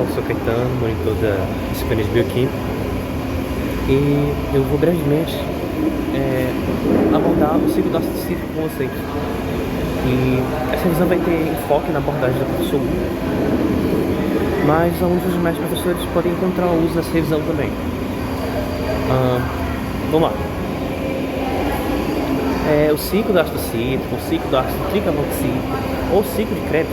Eu sou Caetano, monitor da disciplina de Bioquímica, e eu vou brevemente abordar o ciclo do ácido cítrico com vocês. E essa revisão vai ter enfoque na abordagem da professor Hugo, mas alunos dos demais professores podem encontrar o uso dessa revisão também. Vamos lá. O ciclo do ácido cítrico, o ciclo do ácido tricarboxílico ou o ciclo de Krebs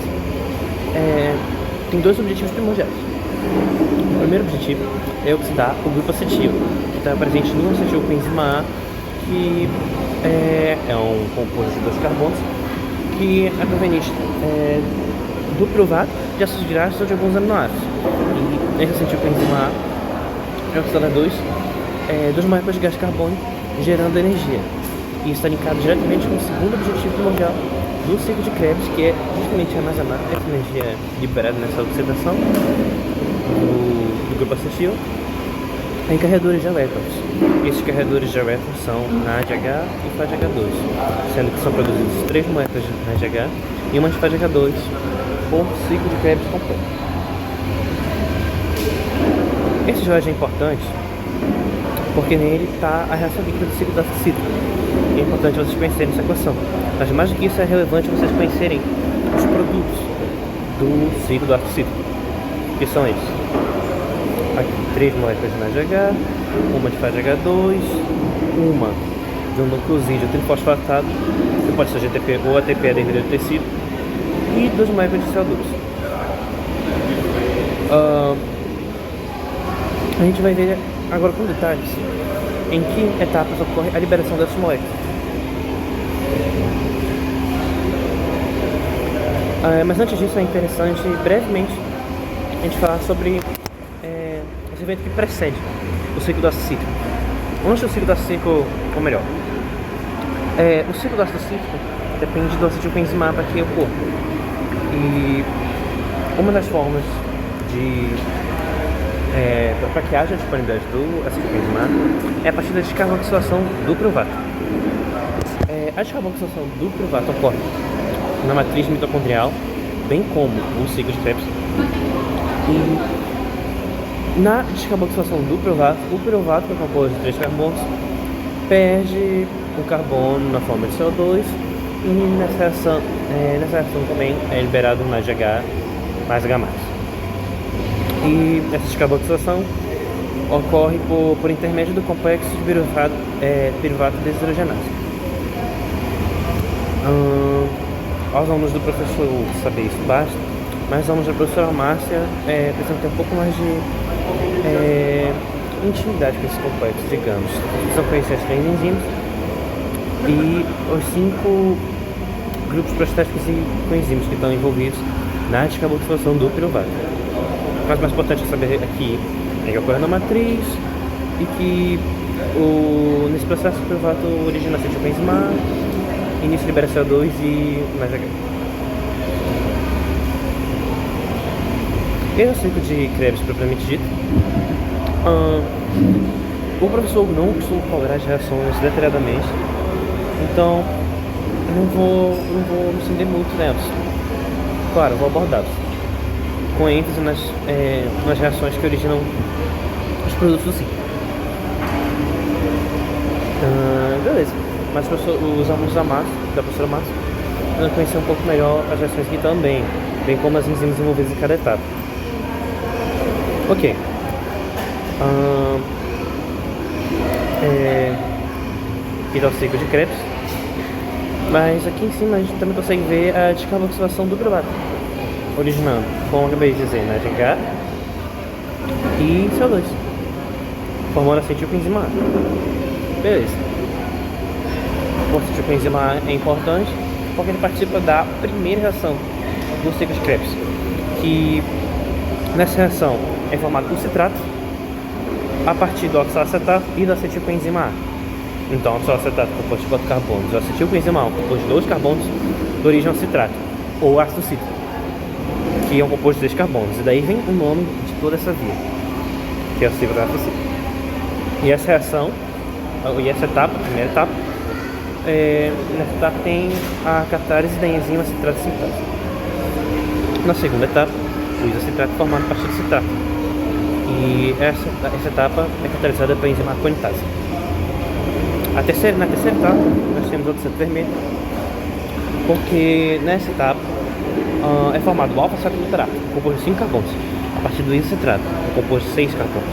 tem dois objetivos primordiais. O primeiro objetivo é oxidar o grupo acetil, que está presente no acetilcoenzima A, que é um composto de dois carbonos, que é proveniente do piruvato, de ácidos graxos ou de alguns aminoácidos. E esse acetilcoenzima A é oxidado a duas moléculas de gás carbônico, gerando energia. E está linkado diretamente com o segundo objetivo primordial do ciclo de Krebs, que é justamente armazenar essa energia liberada nessa oxidação do grupo acetil em carregadores de elétrons. Esses carregadores de elétrons são NADH e FADH2, sendo que são produzidos 3 moléculas de NADH e uma de FADH2 por ciclo de Krebs completo. Esse slide é importante porque nele está a reação líquida do ciclo do ácido cítrico. É importante vocês conhecerem essa equação, mas mais do que isso é relevante vocês conhecerem os produtos do ciclo do ácido cítrico, que são esses. Aqui, 3 moléculas de NADH, uma de FADH2, uma de um nucleosídeo trifosfatado, que pode ser GTP ou ATP aderido ao tecido, e 2 moléculas de CO2. A gente vai ver agora com detalhes em que etapas ocorre a liberação dessas moléculas. Mas antes disso é interessante brevemente a gente falar sobre esse evento que precede o ciclo do ácido cítrico. Antes do ciclo do ácido cítrico, ou melhor, o ciclo do ácido cítrico depende do acetilcoenzima A para que ocorra. E uma das formas para que haja a disponibilidade do acetilcoenzima A é a partir da descarboxilação do piruvato. A descarboxilação do piruvato ocorre na matriz mitocondrial, bem como o ciclo de Krebs. E na descarboxilação do piruvato, o piruvato, que é composto de 3 carbonos, perde o carbono na forma de CO2, e nessa reação também é liberado mais GH mais H+. E essa descarboxilação ocorre por intermédio do complexo de piruvato desidrogenase. Aos alunos do professor saber isso basta, mas os alunos da professora Márcia precisam ter um pouco mais de intimidade com esse complexo, digamos. Precisam conhecer as 3 enzimas e os 5 grupos prostéticos e coenzimas que estão envolvidos na descarboxilação do piruvato. Mas o mais importante é saber aqui é que ocorre na matriz e que nesse processo o piruvato origina acetilcoenzima A, início libera CO2 e mais H. Esse é o ciclo de Krebs propriamente dito. O professor não costuma cobrar as reações detalhadamente, então eu não vou me estender muito nelas. Claro, eu vou abordá-los com ênfase nas reações que originam os produtos do ciclo. Beleza. Mas os alunos da professora Márcia vão conhecer um pouco melhor as reações aqui também, bem como as enzimas envolvidas em cada etapa. Ok. Aqui está o ciclo de Krebs, mas aqui em cima a gente também consegue ver a descarboxilação do piruvato, originando, como eu acabei de dizer, NADH e CO2, formando acetilcoenzima A. Beleza. O acetilcoenzima A é importante porque ele participa da primeira reação do ciclo de Krebs, que nessa reação é formado o citrato a partir do oxalacetato e do acetilcoenzima A. Então, o oxalacetato composto de 4 carbonos e o acetilcoenzima A composto de 2 carbonos de origem ao citrato, ou ácido cítrico, que é um composto de 3 carbonos. E daí vem o nome de toda essa via, que é o ciclo do ácido cítrico. E essa reação, essa etapa, a primeira etapa, nessa etapa tem a catálise da enzima citrato sintase. Na segunda etapa, usa citrato formado a partir de citrato. E essa etapa é catalisada pela enzima aconitase. Na terceira etapa, nós temos o oxato vermelho, porque nessa etapa é formado o alfa-cetoglutarato, composto de 5 carbonos, a partir do isocitrato, composto de 6 carbonos.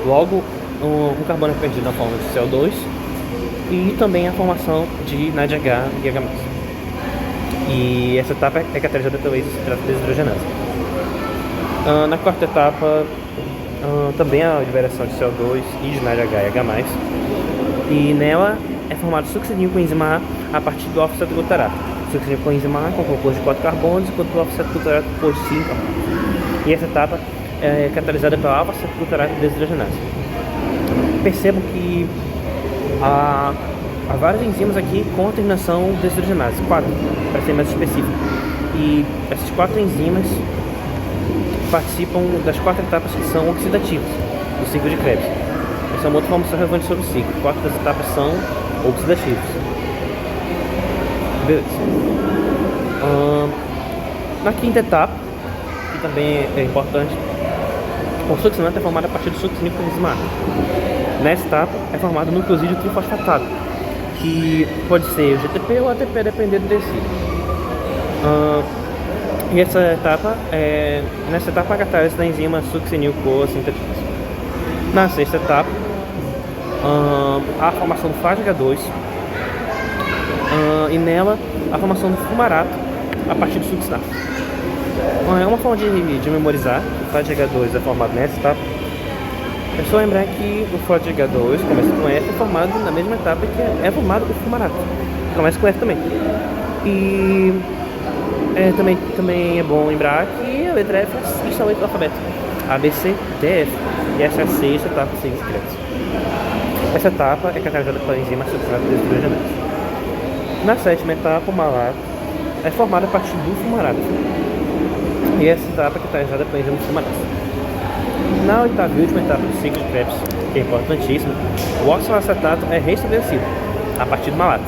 Logo, um carbono é perdido na forma de CO2 e também a formação de NADH e H+. E essa etapa é catalisada pela isocitrato desidrogenase. Na quarta etapa, também a liberação de CO2 e de NADH e H+. E nela é formado succinil com enzima A partir do alfa-cetoglutarato. Succinil com enzima A composto de 4 carbonos, enquanto o alfa-cetoglutarato composto de 5 carbonos. E essa etapa é catalisada pela alfa-cetoglutarato desidrogenase. Percebo que há várias enzimas aqui com a terminação desidrogenase, 4, para ser mais específico. E essas 4 enzimas participam das 4 etapas que são oxidativas do ciclo de Krebs. Essa é uma outra informação relevante sobre o ciclo. 4 das etapas são oxidativas. Beleza. Na quinta etapa, que também é importante, o succinato é formado a partir do succinil com enzima A. Nessa etapa é formado o nucleosídeo trifosfatado, que pode ser o GTP ou ATP, dependendo do tecido. E nessa etapa a catálise da enzima succinil-CoA sintetase. Na sexta etapa, há a formação do FADH2 e nela a formação do fumarato a partir do succinato. É uma forma de memorizar. O FADH2 é formado nessa etapa. É só lembrar que o FADH2 começa com F, é formado na mesma etapa que é formado o fumarato. Começa com F também. E também é bom lembrar que a letra F está no alfabeto. A, B, C, D, F. E essa é a sexta etapa de ciclo de Krebs. Essa etapa é catalisada pela enzima succinato desidrogenase. Na sétima etapa, o malato é formado a partir do fumarato. E essa etapa é catalisada pela enzima fumarase. Na oitava e última etapa do ciclo de Krebs, que é importantíssimo, o oxalacetato é restabelecido a partir do malato.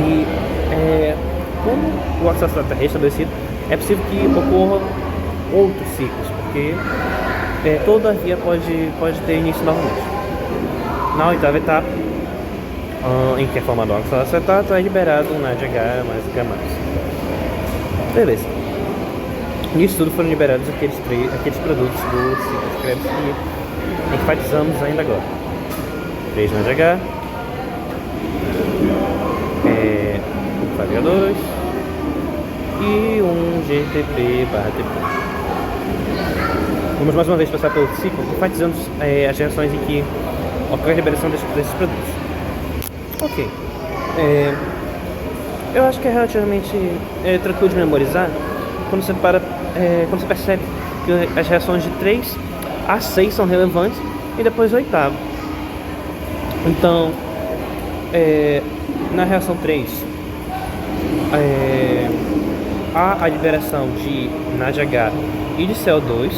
E como o oxalacetato é restabelecido, é possível que ocorram outros ciclos, porque toda via pode ter início novamente. Na oitava etapa, em que é formado o oxalacetato, é liberado um NADH mais H+. Beleza. Nisso tudo foram liberados aqueles produtos do ciclo de Krebs que enfatizamos ainda agora. 3 NADH, um FADH2 e um GTP/TP. Vamos mais uma vez passar pelo ciclo, enfatizando as reações em que ocorre a liberação desses produtos. Ok. Eu acho que é relativamente tranquilo de memorizar quando você percebe que as reações de 3 a 6 são relevantes e depois o oitavo. Então, na reação 3, há a liberação de NADH e de CO2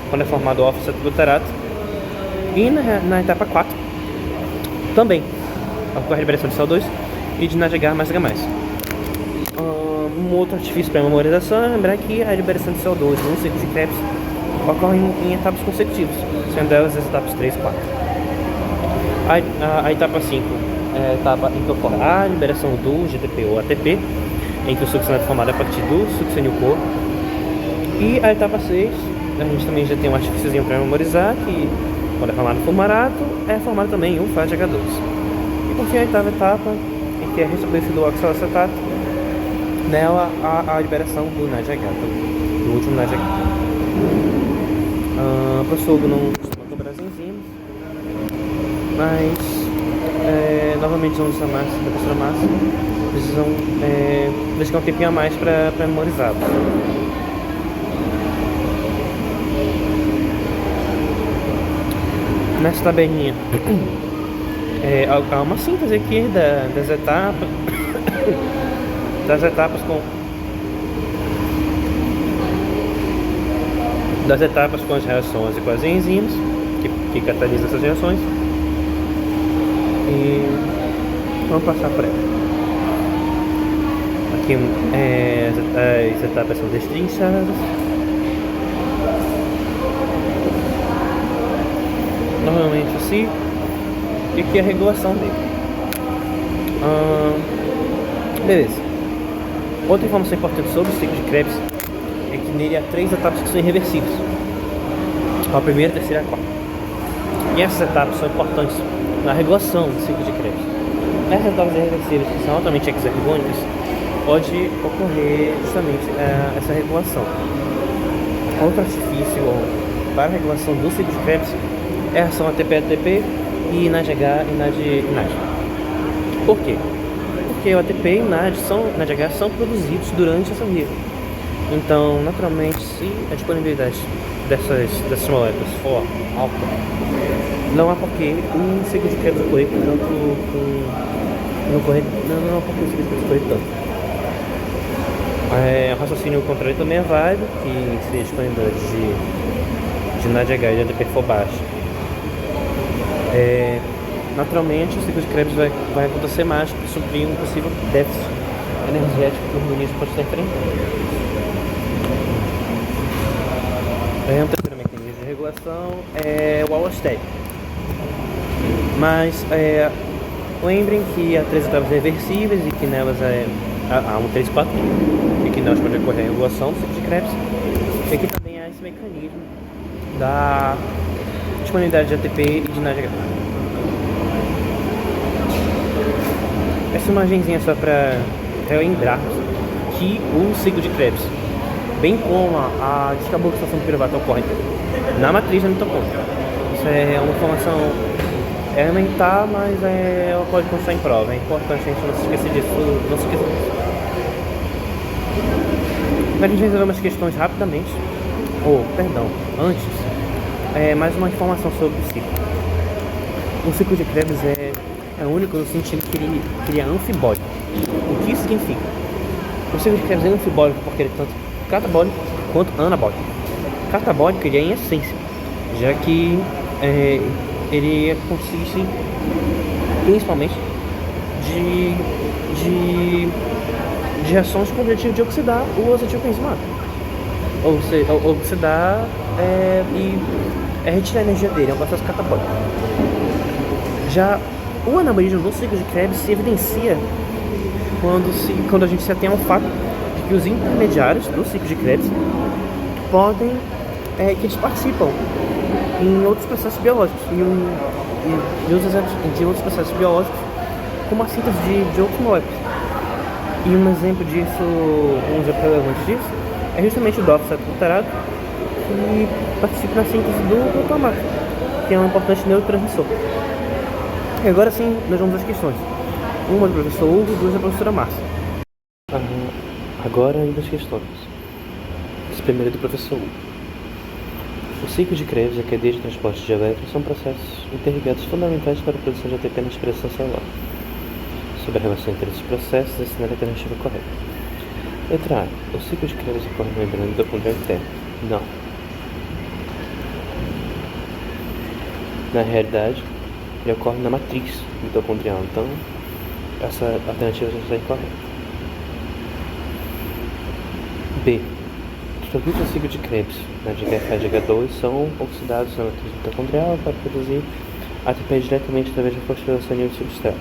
quando é formado o alfa-cetoglutarato. E na etapa 4 também ocorre a liberação de CO2 e de NADH mais H+. Um outro artifício para memorização é lembrar que a liberação de CO2 no ciclo de Krebs ocorre em etapas consecutivas, sendo elas as etapas 3 e 4. A etapa 5 é a etapa em que ocorre a liberação do GTP ou ATP, em que o succinato é formado a partir do succinil-CoA. E a etapa 6, a gente também já tem um artifíciozinho para memorizar, que quando é formado o fumarato, é formado também o FADH2. E por fim, a oitava etapa, em que é restabelecido o oxalacetato, nela há a liberação do NADH, do último NADH. O professor Hugo não costuma cobrar as enzimas, mas novamente os alunos da professora Márcia precisam dedicar um tempinho a mais para memorizá-los. Nessa tabelinha há uma síntese aqui das etapas com as reações e com as enzimas que catalisam essas reações. E vamos passar por ela. que as etapas são destrinchadas. Normalmente o ciclo e que é a regulação dele. Beleza. Outra informação importante sobre o ciclo de Krebs é que nele há 3 etapas que são irreversíveis. A primeira, a terceira e a quarta. E essas etapas são importantes na regulação do ciclo de Krebs. Essas etapas irreversíveis, que são altamente exergônicas, pode ocorrer justamente essa regulação. Outro artifício para a regulação do ciclo de Krebs é a reação ATP-ATP e NADH e NAD. Por quê? Porque o ATP e o NADH são produzidos durante essa via. Então, naturalmente, se a disponibilidade dessas moléculas for alta, não há porquê o ciclo de Krebs ocorrer tanto. Não há porquê o ciclo de Krebs ocorrer tanto. O raciocínio contrário também é válido, que se a disponibilidade de NADH e de ATP for baixa, naturalmente o ciclo de Krebs vai acontecer mais para suprir um possível déficit energético que o organismo pode estar enfrentando. Um terceiro mecanismo de regulação é o alostério. Mas lembrem que há 3 etapas reversíveis e que nelas há 1, 3, 4 e que nelas pode ocorrer a regulação do ciclo de Krebs. E aqui também há esse mecanismo da disponibilidade de ATP e de NADH. Essa imagenzinha é só para relembrarmos que o ciclo de Krebs, bem como a descarboxilação piruvata ocorre na matriz da mitocôndria. Isso é uma informação elementar, mas ela pode constar em prova. É importante a gente não se esquecer disso. Para a gente resolver umas questões rapidamente, antes, mais uma informação sobre o ciclo. O ciclo de Krebs é único no sentido que ele é anfibólico. O que isso significa? O ciclo de Krebs é anfibólico porque ele é tanto catabólico quanto anabólico. Catabólico ele é em essência, já que ele consiste principalmente de reações com o objetivo de oxidar o acetilcoenzimato. Ou seja, oxidar e retirar a energia dele, é um processo catabólico. Já o anabolismo no ciclo de Krebs se evidencia quando a gente se atém ao fato de que os intermediários do ciclo de Krebs que eles participam em outros processos biológicos e os exemplos de outros processos biológicos como a síntese de outras moléculas. E um exemplo relevante disso é justamente o DOF butarado, que participa na síntese do glutamato, que é um importante neurotransmissor. E agora sim, nós vamos às questões. Uma do professor Hugo, 2 da professora Márcia. Agora ainda as questões. Esse primeiro é do professor Hugo. O ciclo de Krebs e a cadeia de transporte de elétrons são processos interligados fundamentais para a produção de ATP na expressão celular. Sobre a relação entre esses processos, assinale a alternativa correta. Letra A. O ciclo de Krebs ocorre na membrana mitocondrial interna. Não. Na realidade, ele ocorre na matriz mitocondrial. Então, essa alternativa já está incorreta. B. Os produtos do ciclo de Krebs, NADH e H2, são oxidados na matriz mitocondrial para produzir ATP diretamente através da fosforilação de substrato.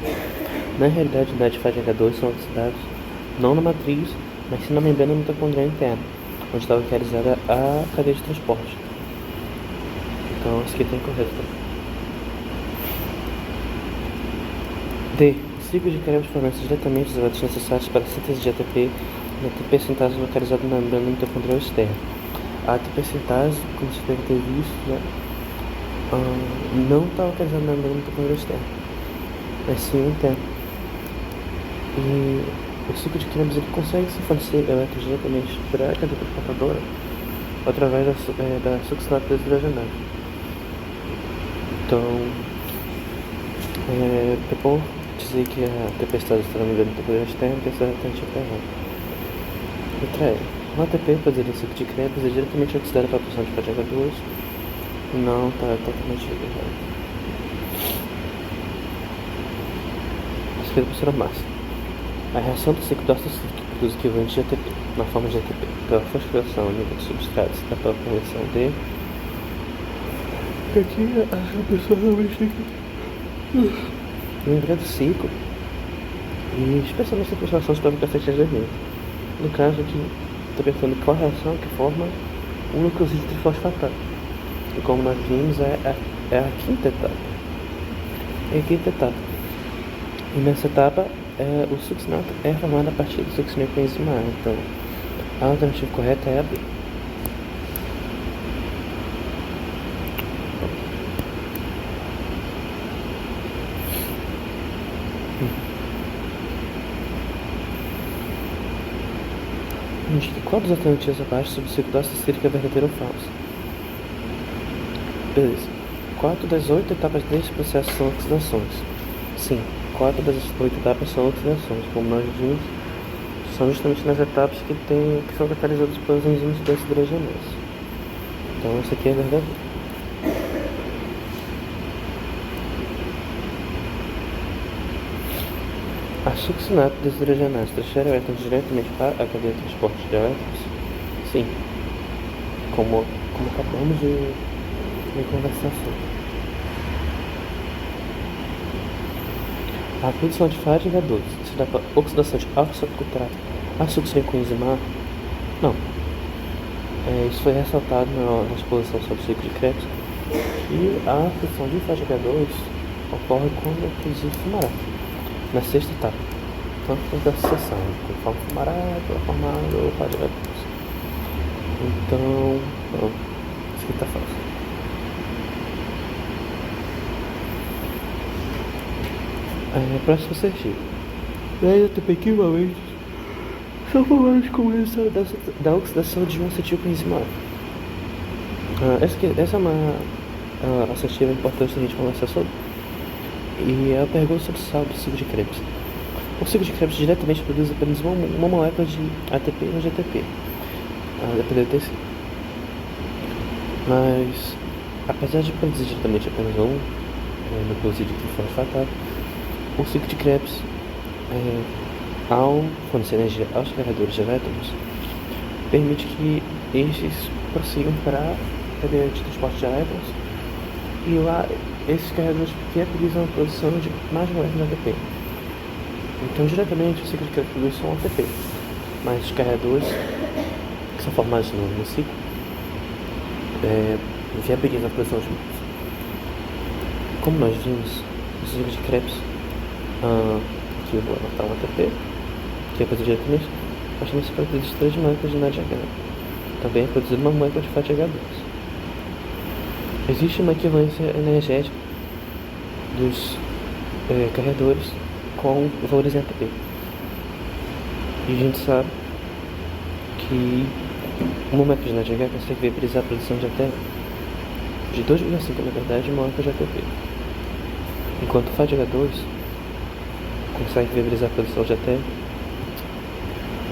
Na realidade, NADH e H2 são oxidados não na matriz, mas sim na membrana mitocondrial interna, onde está localizada a cadeia de transporte. Então, isso aqui está incorreto também. D. O ciclo de Krebs fornece diretamente os elétrons necessários para a síntese de ATP e ATP sintase localizada na membrana mitocondrial externa. A ATP sintase, como você deve ter visto, não está localizada na membrana mitocondrial externa, mas sim interna. E o ciclo de Krebs ele consegue se fornecer elétrons diretamente para a cadeia transportadora através da succinato desidrogenase. Então, é bom dizer que a ATP está na membrana mitocondrial externa, que essa alternativa está errada. Letra E. O ATP produzido no ciclo de Krebs é diretamente oxidado para a produção de PDH2. Não, está totalmente errado. Essa aqui é a professora Márcia. A reação do ciclo dos equivalentes de ATP, na forma de ATP, pela fosforilação a nível de substratos da própria conversão de. Aqui a pessoa realmente tem que lembrar do ciclo, e especialmente a fosforilação de própria cacete de vermelho. No caso aqui, estou pensando qual reação que forma o nucleosídeo trifosfatado. E como nós vimos, é a quinta etapa. É a quinta etapa. E nessa etapa, o succinato é formado a partir do succinil com enzima A. Então, a alternativa correta é a B. Qual das alternativas abaixo sobre o ciclo da ácido cítrico é verdadeiro ou falso? Beleza. 4 das 8 etapas deste processo são oxidações. Sim, 4 das 8 etapas são oxidações. Como nós vimos, são justamente nas etapas que são catalisadas pelas enzimas deshidrogenase. Então, essa aqui é verdadeira. A succinato deshidrogenase transfere elétrons diretamente para a cadeia de transporte de elétrons? Sim, como acabamos de conversar sobre. A produção de FADH2 se dá para oxidação de alfa-cetocotrato a succinil com enzima A? Não. Isso foi ressaltado na exposição sobre o ciclo de Krebs, e a produção de FADH2 ocorre quando produzir fumarate, na sexta etapa, tanto da sucessão, conforme fumarate é formado o FADH2. Então, isso aqui está fácil. Próximo assertivo. 10 ATP equivalentes são formados como resultado da oxidação de um acetil com enzima A. Essa é uma assertiva importante que a gente conversar sobre. E é a pergunta sobre o saldo do ciclo de Krebs. O ciclo de Krebs diretamente produz apenas uma molécula de ATP ou GTP, dependendo do tecido. Mas, apesar de produzir diretamente apenas nucleosídeo trifosfatado, o ciclo de Krebs, ao fornecer energia aos carregadores de elétrons, permite que estes prossigam para a cadeia de transporte de elétrons, e lá esses carregadores viabilizam a produção de mais moléculas de ATP. Então, diretamente, o ciclo de Krebs produz só um ATP, mas os carregadores que são formados no ciclo viabilizam a produção de mais. Como nós vimos, o ciclo de Krebs, aqui eu vou anotar um ATP, que é produzido diretamente, mas também se produzir 3 moléculas de NADH. Também é produzida uma molécula de FADH2. Existe uma equivalência energética dos carregadores com valores em ATP. E a gente sabe que uma molécula de NADH consegue viabilizar a produção de até de 2,5 na verdade moléculas de ATP. Enquanto o FADH2 consegue viabilizar a produção de até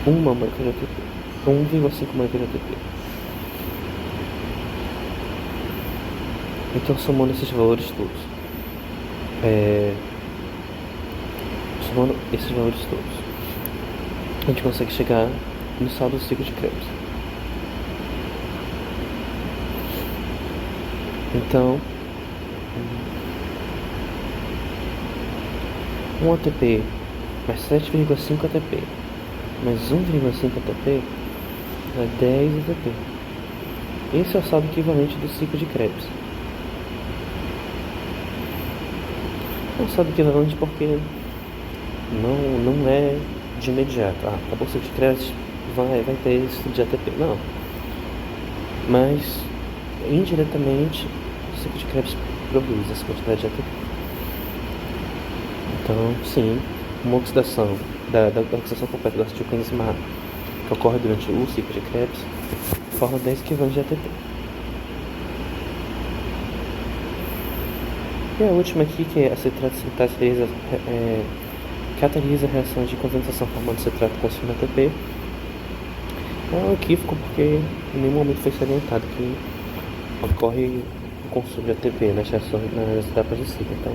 uma molécula de ATP, 1,5 moléculas de ATP. Então, somando esses valores todos, a gente consegue chegar no saldo do ciclo de Krebs. Então, um ATP mais 7,5 ATP mais 1,5 ATP dá 10 ATP. Esse é o saldo equivalente do ciclo de Krebs. É um saldo equivalente porque não é de imediato. Acabou o ciclo de Krebs, vai ter esse de ATP. Não. Mas, indiretamente, o ciclo de Krebs produz essa quantidade de ATP. Então, sim, uma oxidação da oxidação completa do acetil com enzima A, que ocorre durante o ciclo de Krebs, forma 10 equivalentes de ATP. E a última aqui, que é a citrato sintase catalisa a reação de condensação formando citrato com enzima ATP. É um equívoco porque em nenhum momento foi salientado que ocorre o consumo de ATP nas reações, nas etapas de ciclo. Então,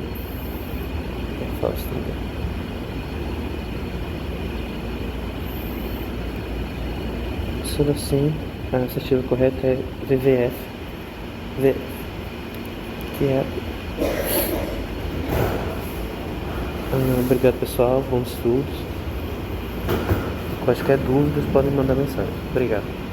falso também. sendo assim, a assertiva correta é VVF, que é... Obrigado, pessoal, bons estudos. Quaisquer dúvidas podem mandar mensagem. Obrigado.